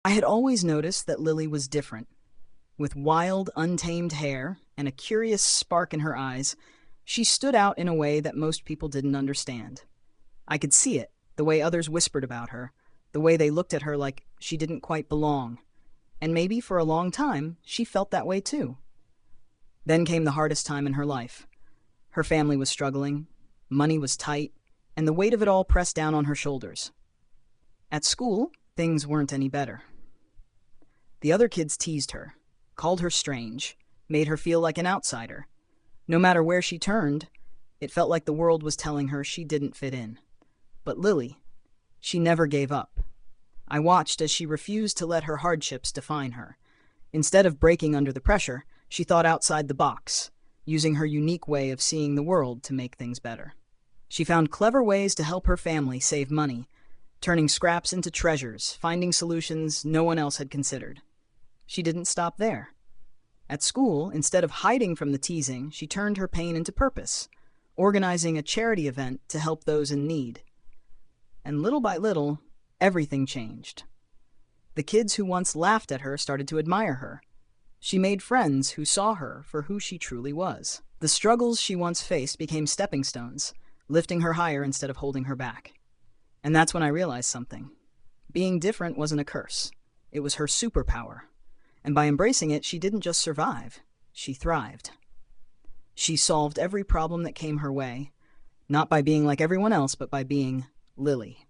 I had always noticed that Lily was different. With wild, untamed hair and a curious spark in her eyes, she stood out in a way that most people didn't understand. I could see it, the way others whispered about her, the way they looked at her like she didn't quite belong. And maybe for a long time, she felt that way too. Then came the hardest time in her life. Her family was struggling, money was tight, and the weight of it all pressed down on her shoulders. At school, things weren't any better. The other kids teased her, called her strange, made her feel like an outsider. No matter where she turned, it felt like the world was telling her she didn't fit in. But Lily, she never gave up. I watched as she refused to let her hardships define her. Instead of breaking under the pressure, she thought outside the box, using her unique way of seeing the world to make things better. She found clever ways to help her family save money, turning scraps into treasures, finding solutions no one else had considered. She didn't stop there. At school, instead of hiding from the teasing, she turned her pain into purpose, organizing a charity event to help those in need. And little by little, everything changed. The kids who once laughed at her started to admire her. She made friends who saw her for who she truly was. The struggles she once faced became stepping stones, lifting her higher instead of holding her back. And that's when I realized something. Being different wasn't a curse. It was her superpower. And by embracing it, she didn't just survive. She thrived. She solved every problem that came her way, not by being like everyone else, but by being Lily.